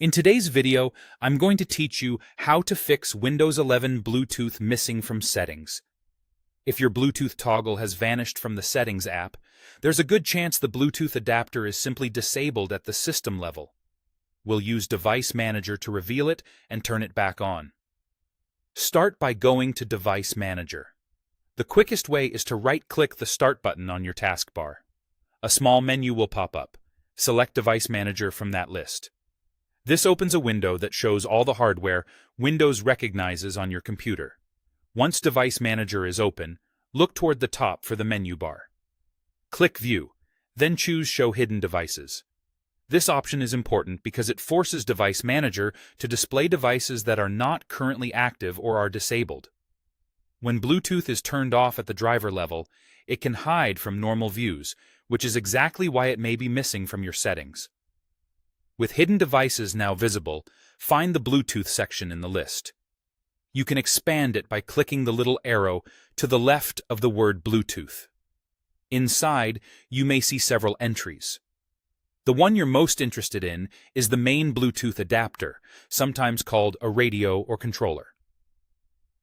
In today's video, I'm going to teach you how to fix Windows 11 Bluetooth missing from settings. If your Bluetooth toggle has vanished from the Settings app, there's a good chance the Bluetooth adapter is simply disabled at the system level. We'll use Device Manager to reveal it and turn it back on. Start by going to Device Manager. The quickest way is to right-click the Start button on your taskbar. A small menu will pop up. Select Device Manager from that list. This opens a window that shows all the hardware Windows recognizes on your computer. Once Device Manager is open, look toward the top for the menu bar. Click View, then choose Show Hidden Devices. This option is important because it forces Device Manager to display devices that are not currently active or are disabled. When Bluetooth is turned off at the driver level, it can hide from normal views, which is exactly why it may be missing from your settings. With hidden devices now visible, find the Bluetooth section in the list. You can expand it by clicking the little arrow to the left of the word Bluetooth. Inside, you may see several entries. The one you're most interested in is the main Bluetooth adapter, sometimes called a radio or controller.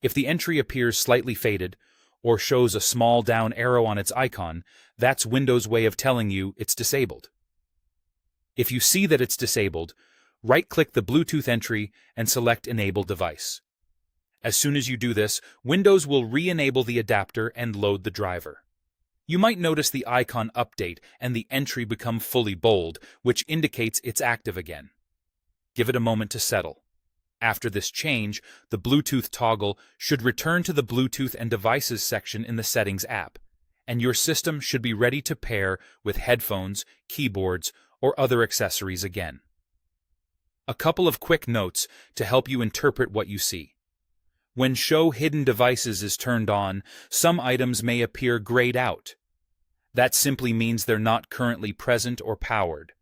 If the entry appears slightly faded or shows a small down arrow on its icon, that's Windows' way of telling you it's disabled. If you see that it's disabled, right-click the Bluetooth entry and select Enable Device. As soon as you do this, Windows will re-enable the adapter and load the driver. You might notice the icon update and the entry become fully bold, which indicates it's active again. Give it a moment to settle. After this change, the Bluetooth toggle should return to the Bluetooth and Devices section in the Settings app, and your system should be ready to pair with headphones, keyboards, or other accessories again. A couple of quick notes to help you interpret what you see. When Show Hidden Devices is turned on, some items may appear grayed out. That simply means they're not currently present or powered.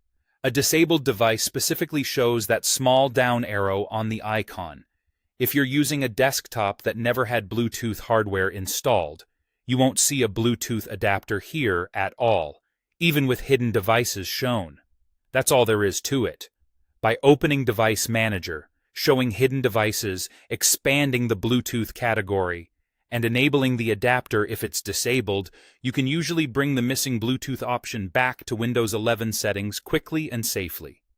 A disabled device specifically shows that small down arrow on the icon. If you're using a desktop that never had Bluetooth hardware installed, you won't see a Bluetooth adapter here at all, even with hidden devices shown. That's all there is to it. By opening Device Manager, showing hidden devices, expanding the Bluetooth category, and enabling the adapter if it's disabled, you can usually bring the missing Bluetooth option back to Windows 11 settings quickly and safely.